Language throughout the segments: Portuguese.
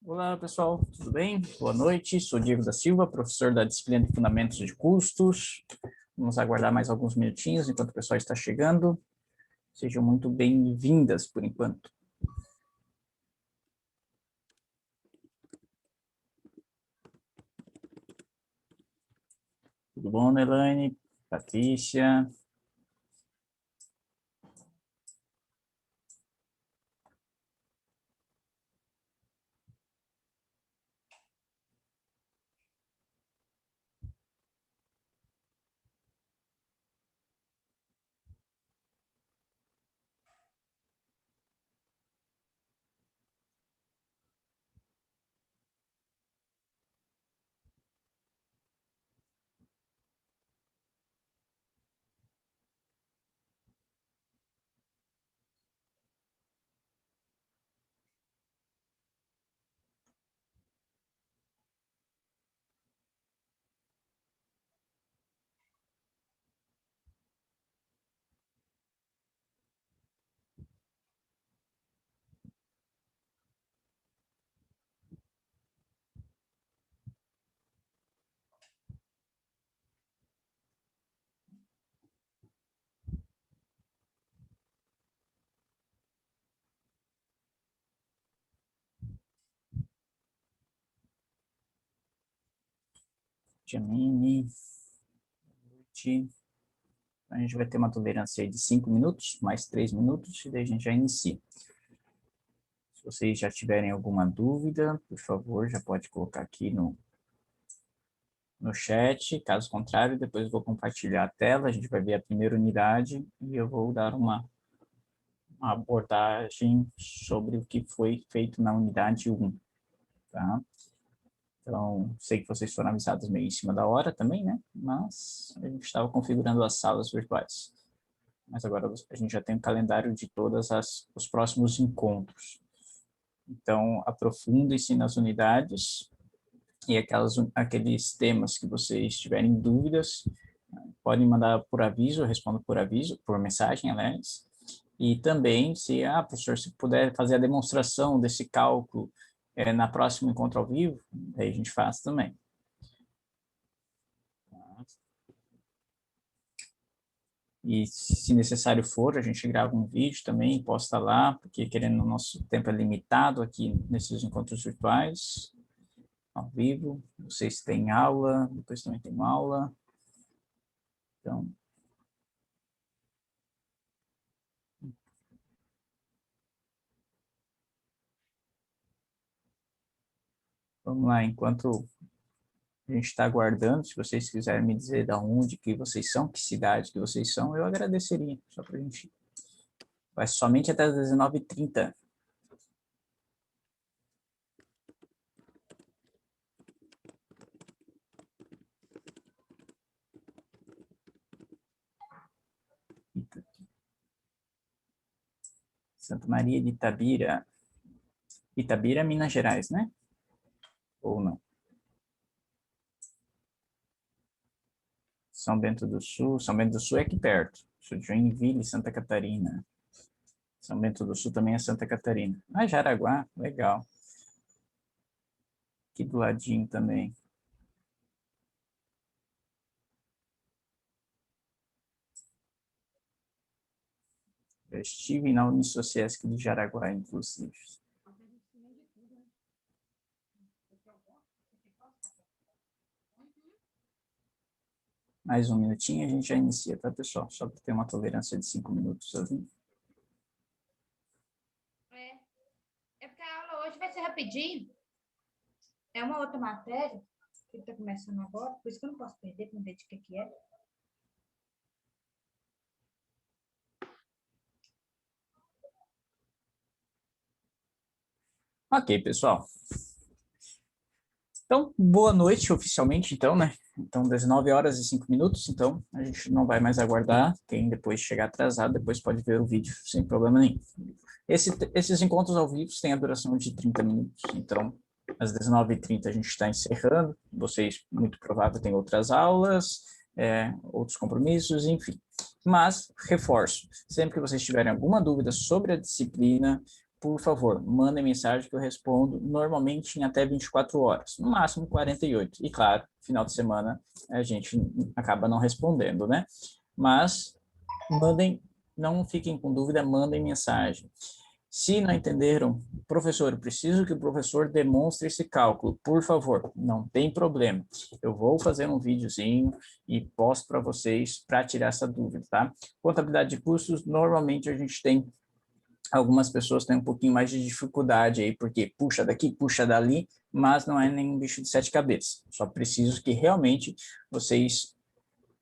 Olá, pessoal, tudo bem? Boa noite, sou Diego da Silva, professor da disciplina de Fundamentos de Custos. Vamos aguardar mais alguns minutinhos enquanto o pessoal está chegando. Sejam muito bem-vindas por enquanto. Tudo bom, Nelane? Patrícia? Janine? A gente vai ter uma tolerância aí de 5 minutos, mais 3 minutos, e daí a gente já inicia. Se vocês já tiverem alguma dúvida, por favor, já pode colocar aqui no chat. Caso contrário, depois eu vou compartilhar a tela, a gente vai ver a primeira unidade e eu vou dar uma abordagem sobre o que foi feito na unidade 1, tá? Então, sei que vocês foram avisados meio em cima da hora também, né? Mas a gente estava configurando as salas virtuais. Mas agora a gente já tem o calendário de todos os próximos encontros. Então, aprofundem-se nas unidades e aqueles temas que vocês tiverem dúvidas, podem mandar por aviso, eu respondo por aviso, por mensagem, aliás. E também, professor, se puder fazer a demonstração desse cálculo na próxima encontro ao vivo, aí a gente faz também. E se necessário for, a gente grava um vídeo também, posta lá, porque querendo o nosso tempo é limitado aqui nesses encontros virtuais, ao vivo. Vocês têm aula, depois também tem aula. Então, vamos lá, enquanto a gente está aguardando, se vocês quiserem me dizer de onde que vocês são, que cidade que vocês são, eu agradeceria, só para a gente... Vai somente até as 19h30. Santa Maria de Itabira. Itabira, Minas Gerais, né? Ou não? São Bento do Sul. São Bento do Sul é aqui perto. Sou de Joinville, Santa Catarina. São Bento do Sul também é Santa Catarina. Ah, Jaraguá, legal. Aqui do ladinho também. Eu estive na Unisociesc de Jaraguá, inclusive. Mais um minutinho e a gente já inicia, tá, pessoal? Só para ter uma tolerância de 5 minutos ali. É porque a aula hoje vai ser rapidinho. É uma outra matéria que está começando agora, por isso que eu não posso perder para não ver de que é. Ok, pessoal. Então, boa noite oficialmente, então, né? Então, 19 horas e 5 minutos, então a gente não vai mais aguardar. Quem depois chegar atrasado, depois pode ver o vídeo sem problema nenhum. Esses encontros ao vivo têm a duração de 30 minutos, então às 19h30 a gente está encerrando. Vocês, muito provável, têm outras aulas, outros compromissos, enfim. Mas, reforço, sempre que vocês tiverem alguma dúvida sobre a disciplina, por favor, mandem mensagem que eu respondo normalmente em até 24 horas, no máximo 48. E claro, final de semana a gente acaba não respondendo, né? Mas mandem, não fiquem com dúvida, mandem mensagem. Se não entenderam, professor, eu preciso que o professor demonstre esse cálculo, por favor, não tem problema. Eu vou fazer um videozinho e posto para vocês para tirar essa dúvida, tá? Contabilidade de custos, normalmente a gente tem algumas pessoas têm um pouquinho mais de dificuldade aí, porque puxa daqui, puxa dali, mas não é nenhum bicho de 7 cabeças. Só preciso que realmente vocês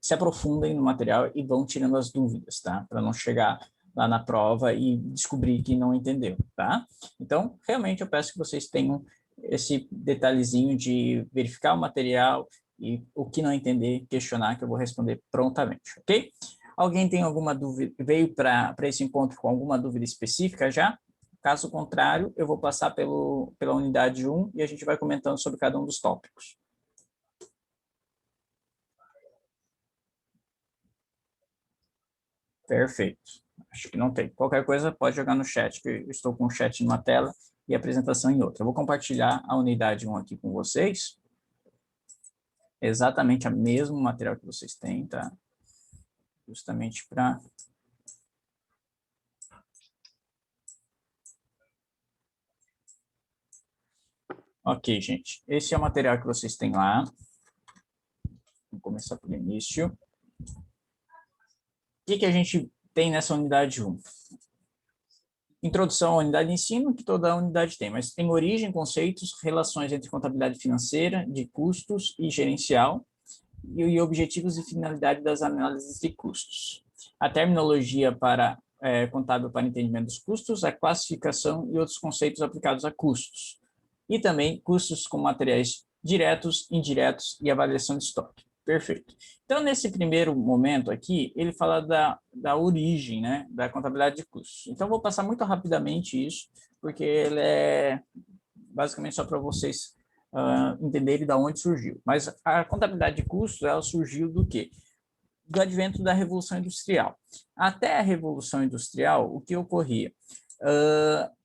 se aprofundem no material e vão tirando as dúvidas, tá? Para não chegar lá na prova e descobrir que não entendeu, tá? Então, realmente eu peço que vocês tenham esse detalhezinho de verificar o material e o que não entender, questionar, que eu vou responder prontamente, ok? Alguém tem alguma dúvida, veio para esse encontro com alguma dúvida específica já? Caso contrário, eu vou passar pela unidade 1 e a gente vai comentando sobre cada um dos tópicos. Perfeito. Acho que não tem. Qualquer coisa pode jogar no chat, que eu estou com o chat numa tela e a apresentação em outra. Eu vou compartilhar a unidade 1 aqui com vocês. Exatamente o mesmo material que vocês têm, tá? Justamente para... Ok, gente. Esse é o material que vocês têm lá. Vamos começar pelo início. O que a gente tem nessa unidade 1? Introdução à unidade de ensino, que toda unidade tem, mas tem origem, conceitos, relações entre contabilidade financeira, de custos e gerencial, e objetivos e finalidade das análises de custos. A terminologia contábil para entendimento dos custos, a classificação e outros conceitos aplicados a custos. E também custos com materiais diretos, indiretos e avaliação de estoque. Perfeito. Então, nesse primeiro momento aqui, ele fala da origem, né, da contabilidade de custos. Então, vou passar muito rapidamente isso, porque ele é basicamente só para vocês entenderem de onde surgiu. Mas a contabilidade de custos, ela surgiu do quê? Do advento da Revolução Industrial. Até a Revolução Industrial, o que ocorria?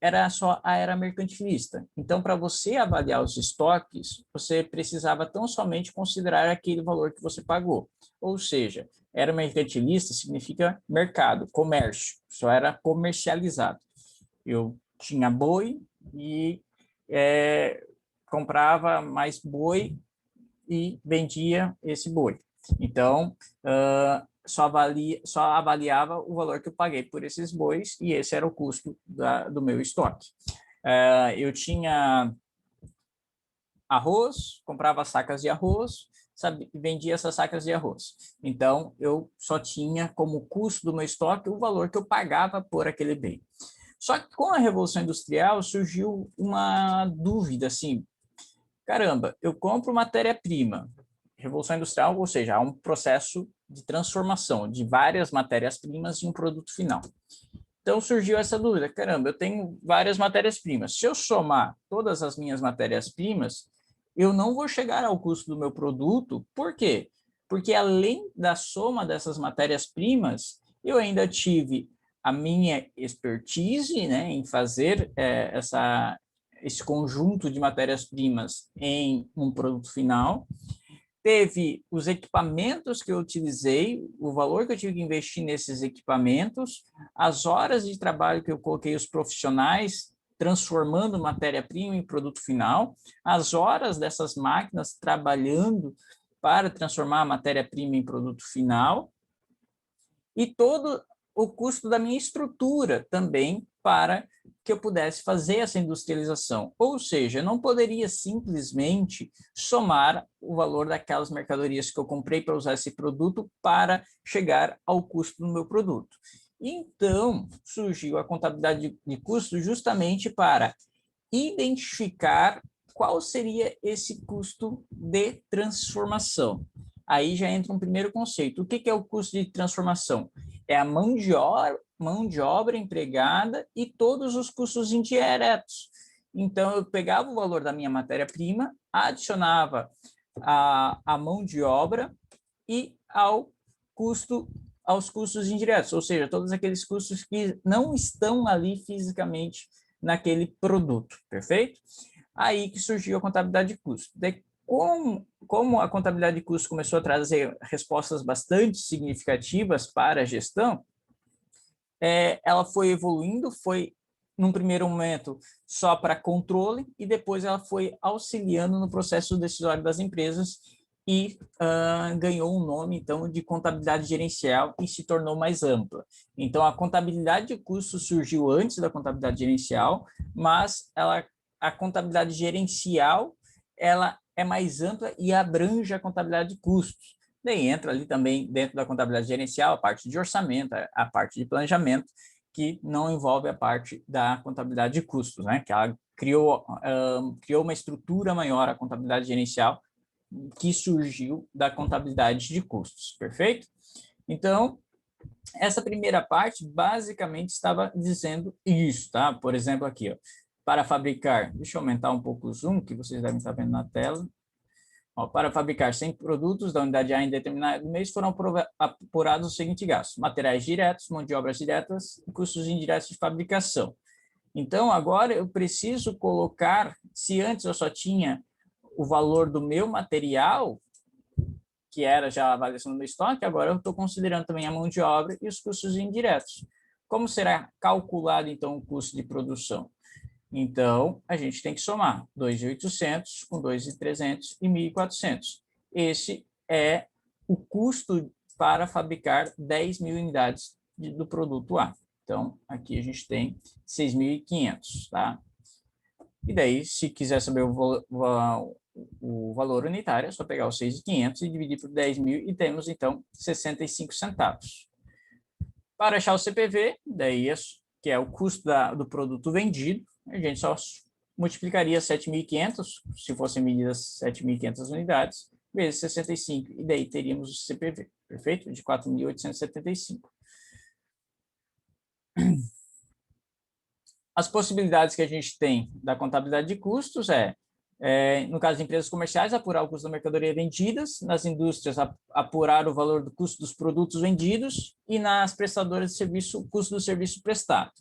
Era só a era mercantilista. Então, para você avaliar os estoques, você precisava tão somente considerar aquele valor que você pagou. Ou seja, era mercantilista significa mercado, comércio, só era comercializado. Eu tinha boi e comprava mais boi e vendia esse boi. Então, só avaliava o valor que eu paguei por esses bois e esse era o custo do meu estoque. Eu tinha arroz, comprava sacas de arroz, vendia essas sacas de arroz. Então, eu só tinha como custo do meu estoque o valor que eu pagava por aquele bem. Só que com a Revolução Industrial surgiu uma dúvida, assim, caramba, eu compro matéria-prima, Revolução Industrial, ou seja, há um processo de transformação de várias matérias-primas em um produto final. Então surgiu essa dúvida, caramba, eu tenho várias matérias-primas, se eu somar todas as minhas matérias-primas, eu não vou chegar ao custo do meu produto, por quê? Porque além da soma dessas matérias-primas, eu ainda tive a minha expertise, né, em fazer esse conjunto de matérias-primas em um produto final, teve os equipamentos que eu utilizei, o valor que eu tive que investir nesses equipamentos, as horas de trabalho que eu coloquei os profissionais transformando matéria-prima em produto final, as horas dessas máquinas trabalhando para transformar a matéria-prima em produto final, e todo o custo da minha estrutura também para que eu pudesse fazer essa industrialização. Ou seja, eu não poderia simplesmente somar o valor daquelas mercadorias que eu comprei para usar esse produto para chegar ao custo do meu produto. Então, surgiu a contabilidade de custo justamente para identificar qual seria esse custo de transformação. Aí já entra um primeiro conceito. O que é o custo de transformação? É a mão de obra empregada e todos os custos indiretos. Então, eu pegava o valor da minha matéria-prima, adicionava a mão de obra e aos custos indiretos, ou seja, todos aqueles custos que não estão ali fisicamente naquele produto, perfeito? Aí que surgiu a contabilidade de custo. Como a contabilidade de custo começou a trazer respostas bastante significativas para a gestão, ela foi evoluindo, foi, num primeiro momento, só para controle, e depois ela foi auxiliando no processo decisório das empresas e ganhou um nome, então, de contabilidade gerencial e se tornou mais ampla. Então, a contabilidade de custos surgiu antes da contabilidade gerencial, mas a contabilidade gerencial ela é mais ampla e abrange a contabilidade de custos. Daí entra ali também, dentro da contabilidade gerencial, a parte de orçamento, a parte de planejamento, que não envolve a parte da contabilidade de custos, né? Que ela criou uma estrutura maior, a contabilidade gerencial, que surgiu da contabilidade de custos, perfeito? Então, essa primeira parte basicamente estava dizendo isso, tá? Por exemplo, aqui, ó, para fabricar, deixa eu aumentar um pouco o zoom, que vocês devem estar vendo na tela. Ó, para fabricar 100 produtos da unidade A em determinado mês, foram apurados os seguintes gastos: materiais diretos, mão de obras diretas e custos indiretos de fabricação. Então, agora eu preciso colocar, se antes eu só tinha o valor do meu material, que era já a avaliação do meu estoque, agora eu estou considerando também a mão de obra e os custos indiretos. Como será calculado, então, o custo de produção? Então, a gente tem que somar 2.800 com 2.300 e 1.400. Esse é o custo para fabricar 10.000 unidades do produto A. Então, aqui a gente tem 6.500, tá? E daí, se quiser saber o valor unitário, é só pegar os 6.500 e dividir por 10.000 e temos, então, 65 centavos. Para achar o CPV, daí, que é o custo do produto vendido, a gente só multiplicaria 7.500, se fossem medidas 7.500 unidades, vezes 65, e daí teríamos o CPV, perfeito? De 4.875. As possibilidades que a gente tem da contabilidade de custos no caso de empresas comerciais, apurar o custo da mercadoria vendidas, nas indústrias, apurar o valor do custo dos produtos vendidos, e nas prestadoras de serviço, o custo do serviço prestado.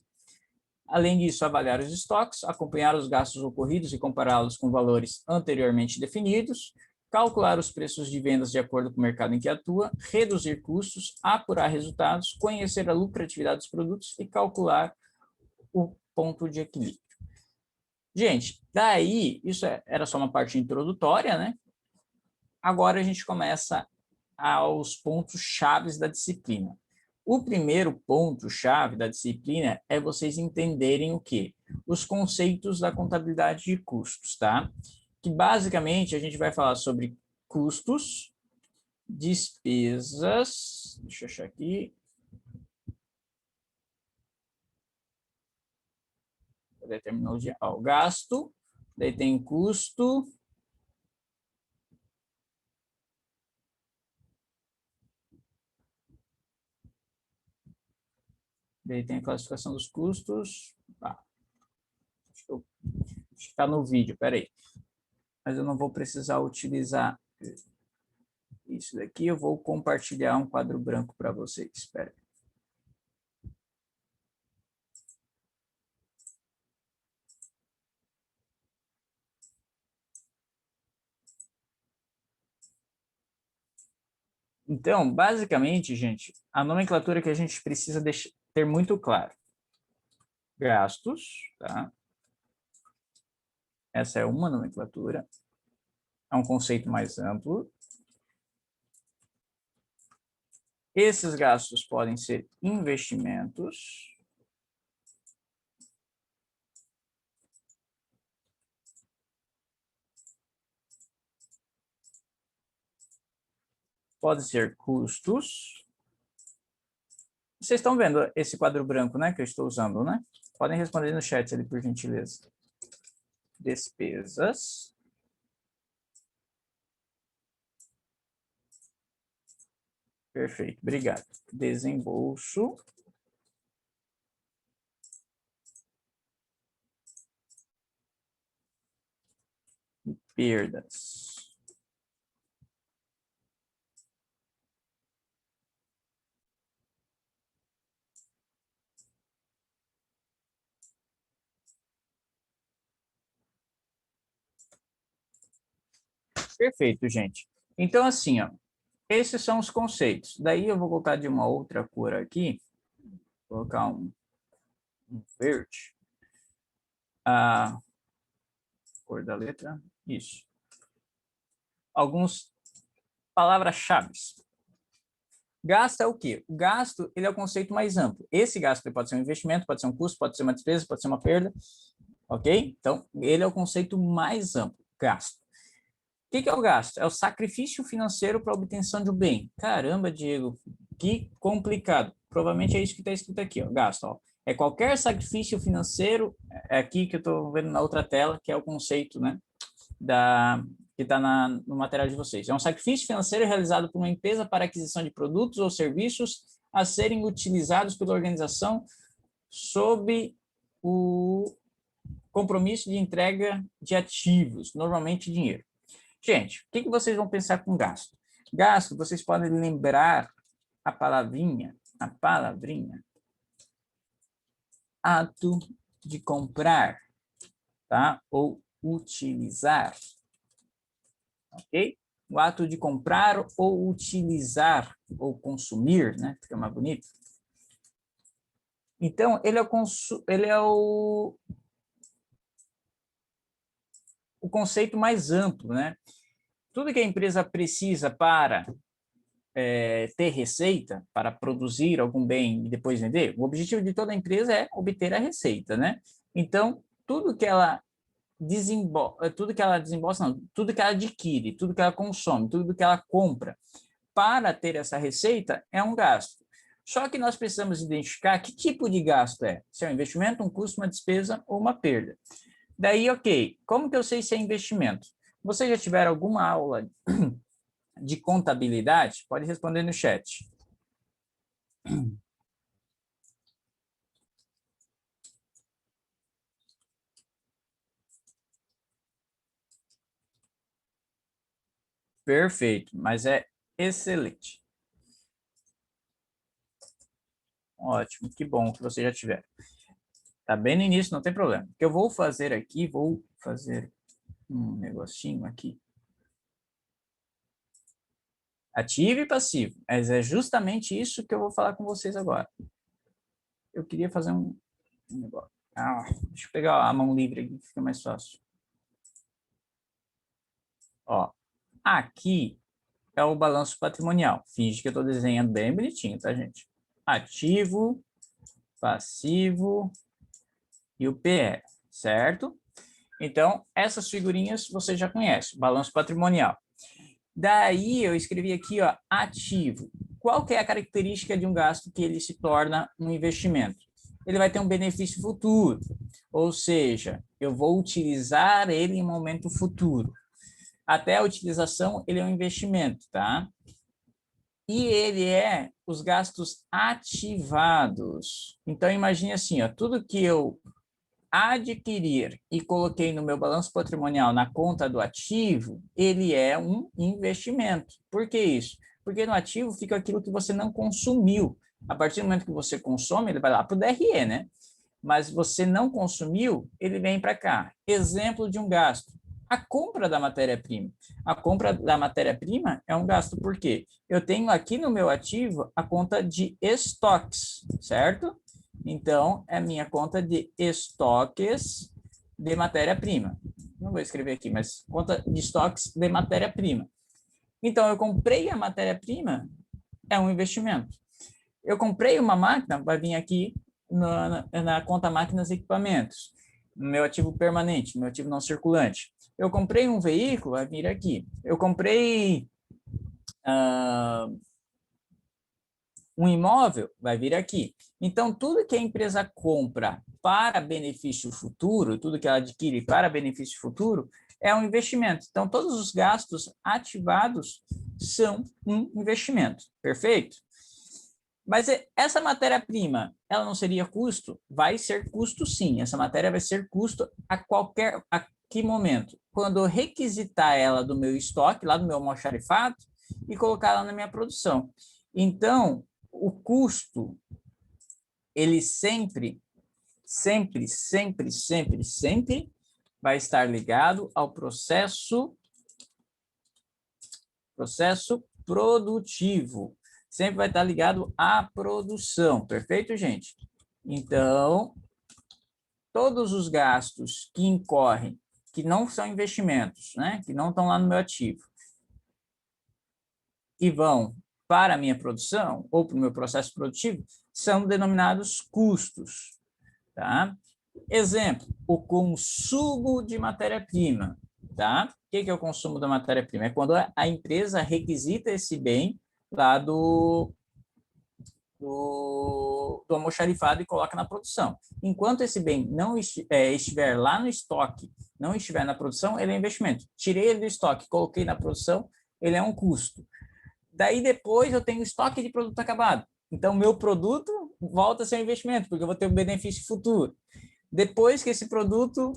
Além disso, avaliar os estoques, acompanhar os gastos ocorridos e compará-los com valores anteriormente definidos, calcular os preços de vendas de acordo com o mercado em que atua, reduzir custos, apurar resultados, conhecer a lucratividade dos produtos e calcular o ponto de equilíbrio. Gente, daí, isso era só uma parte introdutória, né? Agora a gente começa aos pontos chaves da disciplina. O primeiro ponto-chave da disciplina é vocês entenderem o quê? Os conceitos da contabilidade de custos, tá? Que basicamente a gente vai falar sobre custos, despesas, deixa eu achar aqui. Terminologia, ó, gasto, daí tem custo, daí tem a classificação dos custos. Acho que está no vídeo, peraí. Mas eu não vou precisar utilizar isso daqui, eu vou compartilhar um quadro branco para vocês. Espera aí. Então, basicamente, gente, a nomenclatura que a gente precisa ter muito claro. Gastos, tá? Essa é uma nomenclatura. É um conceito mais amplo. Esses gastos podem ser investimentos. Pode ser custos. Vocês estão vendo esse quadro branco, né, que eu estou usando, né? Podem responder no chat ali, por gentileza. Despesas. Perfeito, obrigado. Desembolso. E perdas. Perfeito, gente. Então, assim, ó, esses são os conceitos. Daí eu vou colocar de uma outra cor aqui. Vou colocar um verde. A cor da letra. Isso. Algumas palavras-chave. Gasto é o quê? O gasto, ele é o conceito mais amplo. Esse gasto pode ser um investimento, pode ser um custo, pode ser uma despesa, pode ser uma perda. Ok? Então, ele é o conceito mais amplo. Gasto. O que é o gasto? É o sacrifício financeiro para a obtenção de um bem. Caramba, Diego, que complicado. Provavelmente é isso que está escrito aqui, ó, gasto. Ó. É qualquer sacrifício financeiro, é aqui que eu estou vendo na outra tela, que é o conceito, né, que está no material de vocês. É um sacrifício financeiro realizado por uma empresa para aquisição de produtos ou serviços a serem utilizados pela organização sob o compromisso de entrega de ativos, normalmente dinheiro. Gente, o que vocês vão pensar com gasto? Gasto, vocês podem lembrar a palavrinha, ato de comprar, tá? Ou utilizar, ok? O ato de comprar ou utilizar, ou consumir, né? Fica mais bonito. Então, ele é o conceito mais amplo, né? Tudo que a empresa precisa para ter receita, para produzir algum bem e depois vender, o objetivo de toda empresa é obter a receita, né? Então, tudo que ela desembolsa, não, tudo que ela adquire, tudo que ela consome, tudo que ela compra para ter essa receita é um gasto. Só que nós precisamos identificar que tipo de gasto é. Se é um investimento, um custo, uma despesa ou uma perda. Daí, ok, como que eu sei se é investimento? Vocês já tiveram alguma aula de contabilidade? Pode responder no chat. Perfeito, mas é excelente. Ótimo, que bom que você já tiver. Tá bem no início, não tem problema. O que eu vou fazer aqui, vou fazer um negocinho aqui. Ativo e passivo. Mas é justamente isso que eu vou falar com vocês agora. Eu queria fazer um negócio. Deixa eu pegar a mão livre aqui, que fica mais fácil. Ó, aqui é o balanço patrimonial. Finge que eu estou desenhando bem bonitinho, tá, gente? Ativo, passivo e o PE, certo? Então, essas figurinhas você já conhece, balanço patrimonial. Daí, eu escrevi aqui, ó, ativo. Qual que é a característica de um gasto que ele se torna um investimento? Ele vai ter um benefício futuro, ou seja, eu vou utilizar ele em um momento futuro. Até a utilização, ele é um investimento, tá? E ele é os gastos ativados. Então, imagine assim, ó, tudo que eu adquirir e coloquei no meu balanço patrimonial na conta do ativo, ele é um investimento. Por que isso? Porque no ativo fica aquilo que você não consumiu. A partir do momento que você consome, ele vai lá para o DRE, né? Mas você não consumiu, ele vem para cá. Exemplo de um gasto. A compra da matéria-prima. A compra da matéria-prima é um gasto, por quê? Eu tenho aqui no meu ativo a conta de estoques, certo? Então, é a minha conta de estoques de matéria-prima. Não vou escrever aqui, mas conta de estoques de matéria-prima. Então, eu comprei a matéria-prima é um investimento. Eu comprei uma máquina, vai vir aqui na conta máquinas e equipamentos, no meu ativo permanente, no meu ativo não circulante. Eu comprei um veículo, vai vir aqui. Eu comprei um imóvel, vai vir aqui. Então, tudo que a empresa compra para benefício futuro, tudo que ela adquire para benefício futuro, é um investimento. Então, todos os gastos ativados são um investimento, perfeito? Mas essa matéria-prima, ela não seria custo? Vai ser custo, sim. Essa matéria vai ser custo a que momento? Quando eu requisitar ela do meu estoque, lá do meu almoxarifado, e colocar ela na minha produção. Então, o custo, ele sempre vai estar ligado ao processo produtivo. Sempre vai estar ligado à produção, perfeito, gente? Então, todos os gastos que incorrem, que não são investimentos, né? Que não estão lá no meu ativo, e vão para a minha produção ou para o meu processo produtivo, são denominados custos, tá? Exemplo, o consumo de matéria-prima, tá? O que é o consumo da matéria-prima? É quando a empresa requisita esse bem lá do almoxarifado e coloca na produção. Enquanto esse bem não estiver lá no estoque, não estiver na produção, ele é investimento. Tirei ele do estoque, coloquei na produção, ele é um custo. Daí depois eu tenho estoque de produto acabado. Então, meu produto volta a ser um investimento, porque eu vou ter um benefício futuro. Depois que esse produto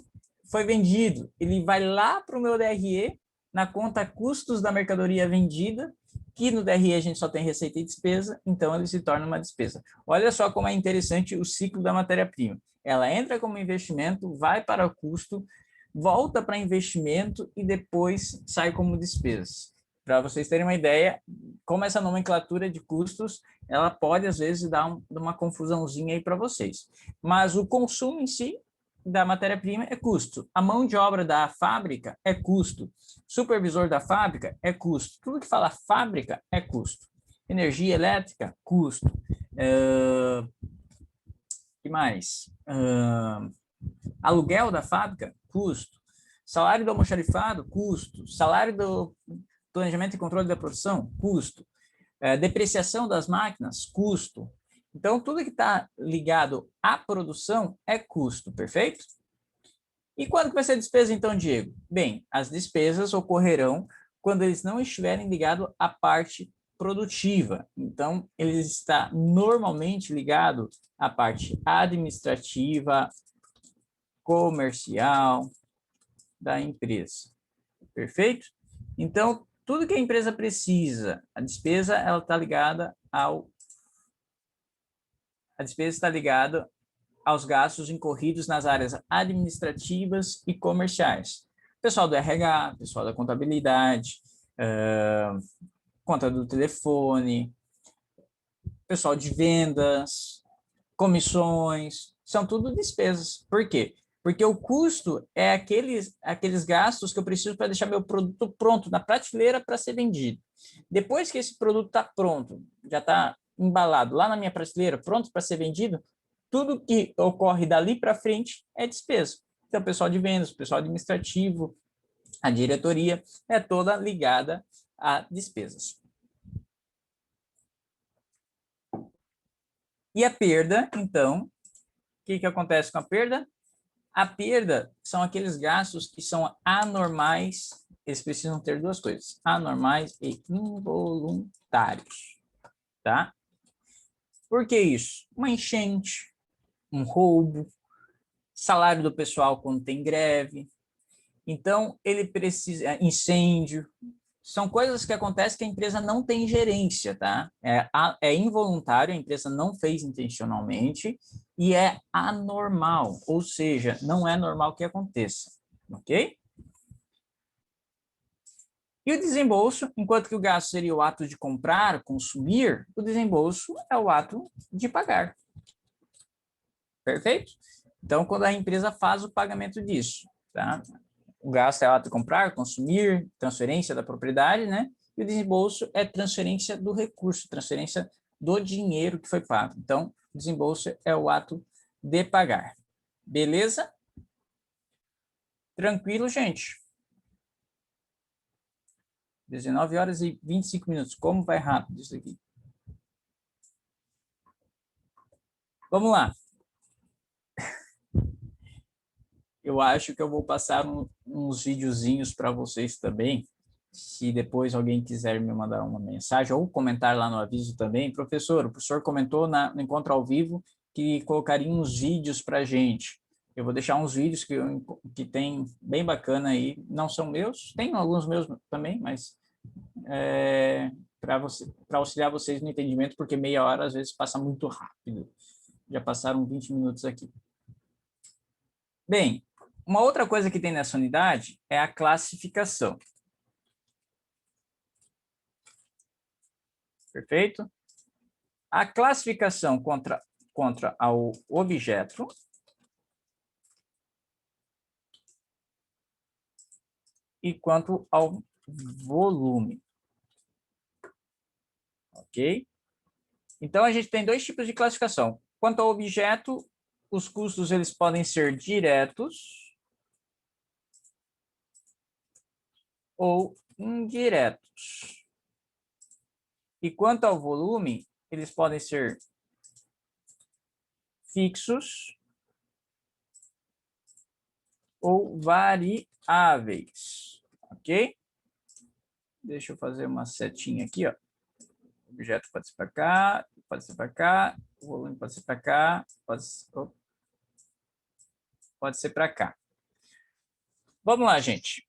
foi vendido, ele vai lá para o meu DRE, na conta custos da mercadoria vendida, que no DRE a gente só tem receita e despesa, então ele se torna uma despesa. Olha só como é interessante o ciclo da matéria-prima. Ela entra como investimento, vai para o custo, volta para investimento e depois sai como despesas. Para vocês terem uma ideia, como essa nomenclatura de custos, ela pode, às vezes, dar uma confusãozinha aí para vocês. Mas o consumo em si da matéria-prima é custo. A mão de obra da fábrica é custo. Supervisor da fábrica é custo. Tudo que fala fábrica é custo. Energia elétrica, custo. Que mais? Aluguel da fábrica, custo. Salário do almoxarifado, custo. Salário do planejamento e controle da produção, custo. Depreciação das máquinas, custo. Então, tudo que está ligado à produção é custo, perfeito? E quando que vai ser despesa, então, Diego? Bem, as despesas ocorrerão quando eles não estiverem ligados à parte produtiva. Então, ele está normalmente ligado à parte administrativa, comercial da empresa. Perfeito? Então, tudo que a empresa precisa, a despesa ela está ligada aos gastos incorridos nas áreas administrativas e comerciais. Pessoal do RH, pessoal da contabilidade, conta do telefone, pessoal de vendas, comissões, são tudo despesas. Por quê? Porque o custo é aqueles gastos que eu preciso para deixar meu produto pronto na prateleira para ser vendido. Depois que esse produto está pronto, já está embalado lá na minha prateleira, pronto para ser vendido, tudo que ocorre dali para frente é despesa. Então, o pessoal de vendas, o pessoal administrativo, a diretoria é toda ligada a despesas. E a perda, então, o que acontece com a perda? A perda são aqueles gastos que são anormais, eles precisam ter duas coisas, anormais e involuntários, tá? Por que isso? Uma enchente, um roubo, salário do pessoal quando tem greve. Então, ele precisa, incêndio, são coisas que acontecem que a empresa não tem gerência, tá? É involuntário, a empresa não fez intencionalmente e é anormal, ou seja, não é normal que aconteça, ok? E o desembolso, enquanto que o gasto seria o ato de comprar, consumir, o desembolso é o ato de pagar. Perfeito? Então, quando a empresa faz o pagamento disso, tá? O gasto é o ato de comprar, consumir, transferência da propriedade, né? e o desembolso é transferência do recurso, transferência do dinheiro que foi pago. Então, o desembolso é o ato de pagar. Beleza? Tranquilo, gente? 19 horas e 25 minutos. Como vai rápido isso aqui? Vamos lá. Eu acho que eu vou passar uns videozinhos para vocês também. Se depois alguém quiser me mandar uma mensagem ou comentar lá no aviso também. Professor, o professor comentou no encontro ao vivo que colocaria uns vídeos para a gente. Eu vou deixar uns vídeos que tem bem bacana aí. Não são meus, tem alguns meus também, mas para auxiliar vocês no entendimento, porque meia hora às vezes passa muito rápido. Já passaram 20 minutos aqui. Bem, uma outra coisa que tem nessa unidade é a classificação. Perfeito? A classificação contra o objeto e quanto ao volume. Ok? Então, a gente tem dois tipos de classificação. Quanto ao objeto, os custos eles podem ser diretos ou indiretos. E quanto ao volume, eles podem ser fixos ou variáveis, ok? Deixa eu fazer uma setinha aqui, ó. O objeto pode ser para cá, pode ser para cá, o volume pode ser para cá, pode ser para cá. Vamos lá, gente.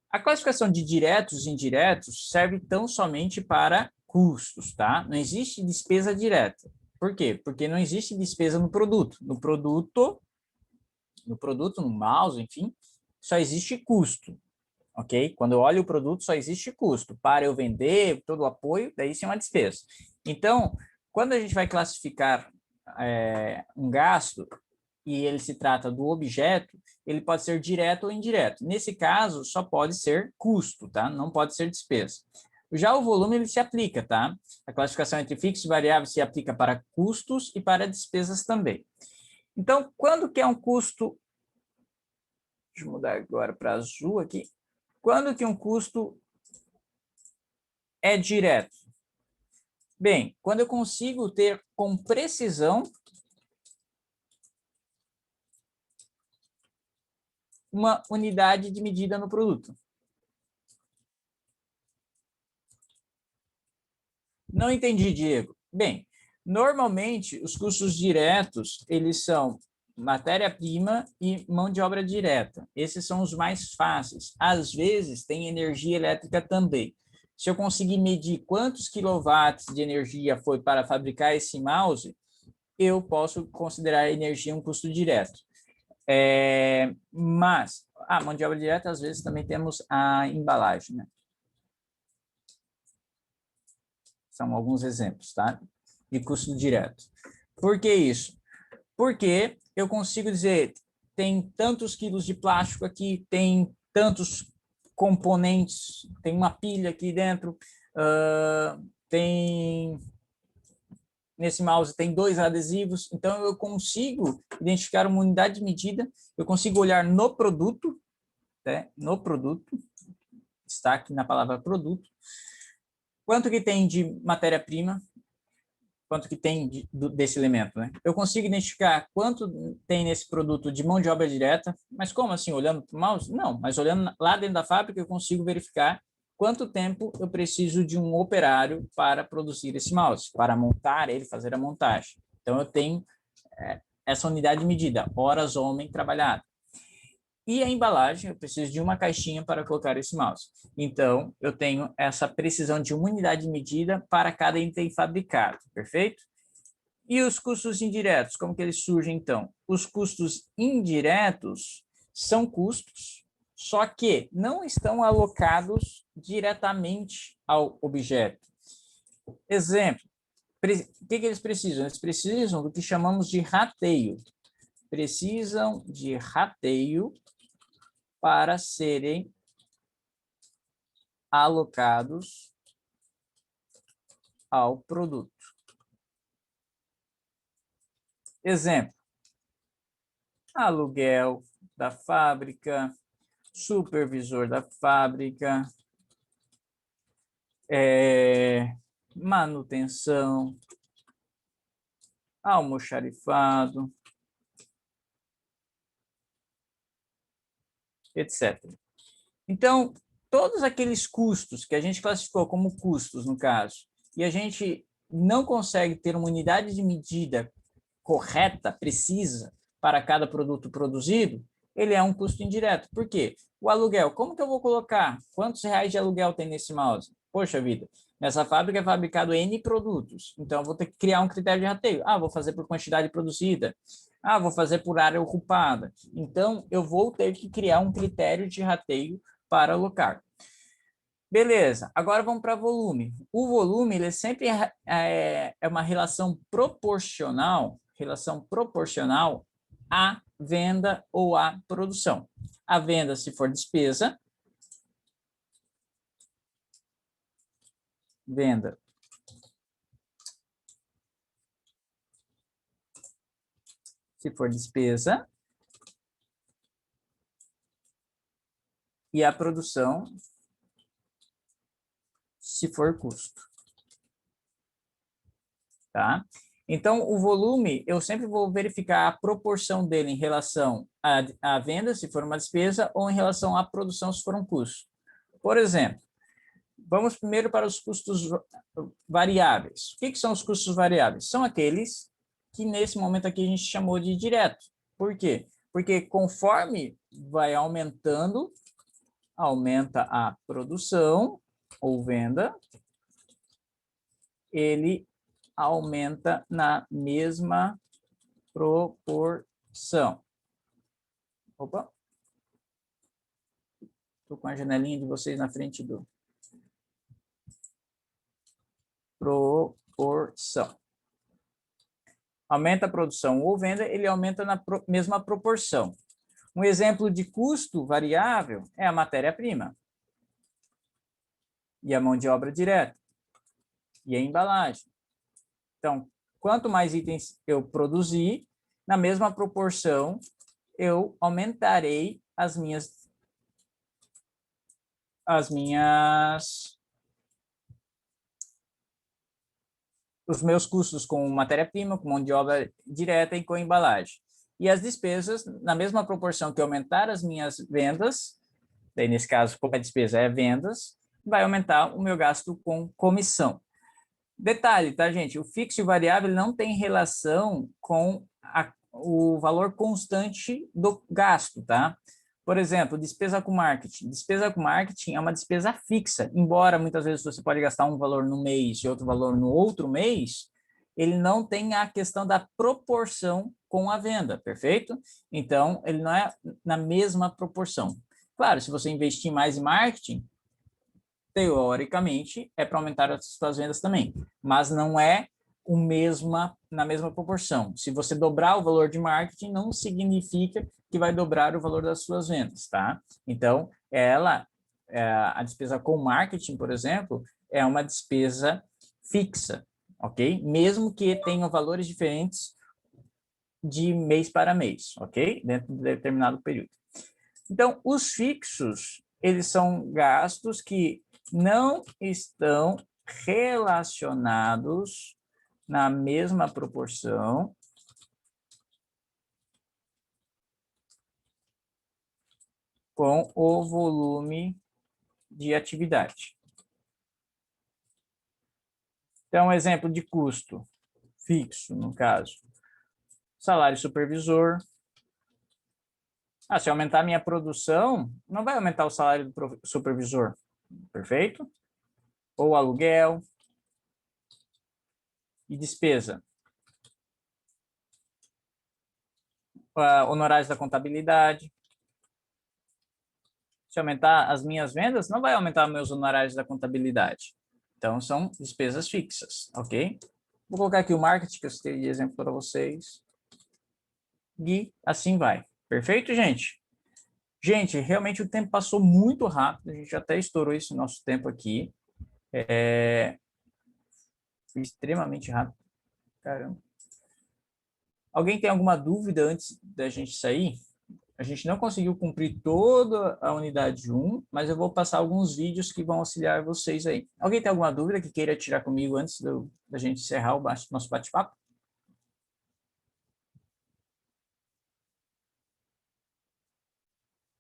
A classificação de diretos e indiretos serve tão somente para custos, tá? Não existe despesa direta. Por quê? Porque não existe despesa no produto. No produto, no mouse, enfim, só existe custo, ok? Quando eu olho o produto, só existe custo. Para eu vender, todo o apoio, daí sim é uma despesa. Então, quando a gente vai classificar um gasto, e ele se trata do objeto, ele pode ser direto ou indireto. Nesse caso, só pode ser custo, tá? Não pode ser despesa. Já o volume, ele se aplica, tá? A classificação entre fixo e variável se aplica para custos e para despesas também. Então, quando que é um custo... Deixa eu mudar agora para azul aqui. Quando que um custo é direto? Bem, quando eu consigo ter com precisão uma unidade de medida no produto. Não entendi, Diego. Bem, normalmente os custos diretos, eles são matéria-prima e mão de obra direta. Esses são os mais fáceis. Às vezes tem energia elétrica também. Se eu conseguir medir quantos quilowatts de energia foi para fabricar esse mouse, eu posso considerar a energia um custo direto. Mas a mão de obra direta, às vezes, também temos a embalagem, né? São alguns exemplos, tá? De custo direto. Por que isso? Porque eu consigo dizer, tem tantos quilos de plástico aqui, tem tantos componentes, tem uma pilha aqui dentro, tem... Nesse mouse tem 2 adesivos, então eu consigo identificar uma unidade de medida, eu consigo olhar no produto, né? No produto, está aqui na palavra produto, quanto que tem de matéria-prima, quanto que tem desse elemento, né? Eu consigo identificar quanto tem nesse produto de mão de obra direta, mas como assim, olhando para o mouse? Não, mas olhando lá dentro da fábrica eu consigo verificar quanto tempo eu preciso de um operário para produzir esse mouse, para montar ele, fazer a montagem. Então eu tenho essa unidade de medida, horas homem trabalhado. E a embalagem, eu preciso de uma caixinha para colocar esse mouse. Então, eu tenho essa precisão de uma unidade de medida para cada item fabricado, perfeito? E os custos indiretos, como que eles surgem, então? Os custos indiretos são custos, só que não estão alocados diretamente ao objeto. Exemplo, o que eles precisam? Eles precisam do que chamamos de rateio. Precisam de rateio para serem alocados ao produto. Exemplo: aluguel da fábrica, supervisor da fábrica, manutenção, almoxarifado, etc. Então, todos aqueles custos que a gente classificou como custos, no caso, e a gente não consegue ter uma unidade de medida correta, precisa, para cada produto produzido, ele é um custo indireto. Por quê? O aluguel, como que eu vou colocar? Quantos reais de aluguel tem nesse mouse? Poxa vida, nessa fábrica é fabricado N produtos, então eu vou ter que criar um critério de rateio. Vou fazer por quantidade produzida. Vou fazer por área ocupada. Então, eu vou ter que criar um critério de rateio para alocar. Beleza, agora vamos para volume. O volume, ele sempre é uma relação proporcional à venda ou à produção. A venda, se for despesa, venda se for despesa, e a produção se for custo. Tá? Então, o volume, eu sempre vou verificar a proporção dele em relação à venda, se for uma despesa, ou em relação à produção, se for um custo. Por exemplo, vamos primeiro para os custos variáveis. O que são os custos variáveis? São aqueles que, nesse momento aqui, a gente chamou de direto. Por quê? Porque conforme vai aumentando, aumenta a produção ou venda, ele aumenta na mesma proporção. Opa! Estou com a janelinha de vocês na frente do proporção. Aumenta a produção ou venda, ele aumenta na mesma proporção. Um exemplo de custo variável é a matéria-prima e a mão de obra direta e a embalagem. Então, quanto mais itens eu produzir, na mesma proporção, eu aumentarei os meus custos com matéria-prima, com mão de obra direta e com embalagem. E as despesas, na mesma proporção que aumentar as minhas vendas, daí nesse caso, como a despesa é vendas, vai aumentar o meu gasto com comissão. Detalhe, tá, gente? O fixo e o variável não tem relação com o valor constante do gasto, tá? Por exemplo, despesa com marketing. Despesa com marketing é uma despesa fixa. Embora muitas vezes você pode gastar um valor no mês e outro valor no outro mês, ele não tem a questão da proporção com a venda, perfeito? Então, ele não é na mesma proporção. Claro, se você investir mais em marketing, teoricamente, é para aumentar as suas vendas também, mas não é na mesma proporção. Se você dobrar o valor de marketing, não significa que vai dobrar o valor das suas vendas, tá? Então, a despesa com marketing, por exemplo, é uma despesa fixa, ok? Mesmo que tenham valores diferentes de mês para mês, ok? Dentro de determinado período. Então, os fixos, eles são gastos que não estão relacionados na mesma proporção com o volume de atividade. Então, exemplo de custo fixo, no caso, salário supervisor. Se aumentar a minha produção, não vai aumentar o salário do supervisor, perfeito? Ou aluguel e despesa. Honorários da contabilidade. Se aumentar as minhas vendas, não vai aumentar meus honorários da contabilidade. Então, são despesas fixas, ok? Vou colocar aqui o marketing, que eu citei de exemplo para vocês. E assim vai. Perfeito, gente? Gente, realmente o tempo passou muito rápido. A gente até estourou esse nosso tempo aqui. Foi extremamente rápido. Caramba. Alguém tem alguma dúvida antes da gente sair? A gente não conseguiu cumprir toda a unidade 1, mas eu vou passar alguns vídeos que vão auxiliar vocês aí. Alguém tem alguma dúvida que queira tirar comigo antes da gente encerrar o nosso bate-papo?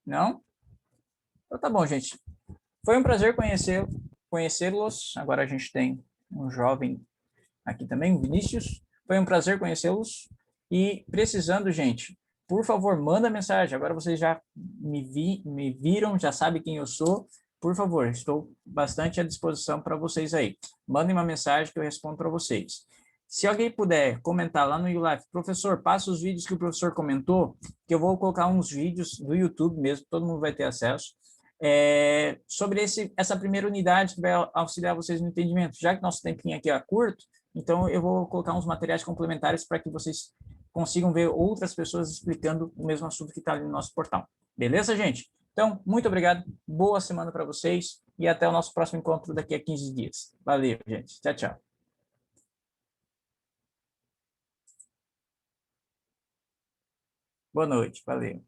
Não? Então tá bom, gente. Foi um prazer conhecê-los. Agora a gente tem um jovem aqui também, o Vinícius. Foi um prazer conhecê-los. E precisando, gente, por favor, manda mensagem. Agora vocês já me viram, já sabem quem eu sou. Por favor, estou bastante à disposição para vocês aí. Mandem uma mensagem que eu respondo para vocês. Se alguém puder comentar lá no YouLife, professor, passa os vídeos que o professor comentou, que eu vou colocar uns vídeos do YouTube mesmo, todo mundo vai ter acesso, sobre essa primeira unidade que vai auxiliar vocês no entendimento. Já que nosso tempinho aqui é curto, então eu vou colocar uns materiais complementares para que vocês consigam ver outras pessoas explicando o mesmo assunto que está ali no nosso portal. Beleza, gente? Então, muito obrigado, boa semana para vocês e até o nosso próximo encontro daqui a 15 dias. Valeu, gente. Tchau, tchau. Boa noite, valeu.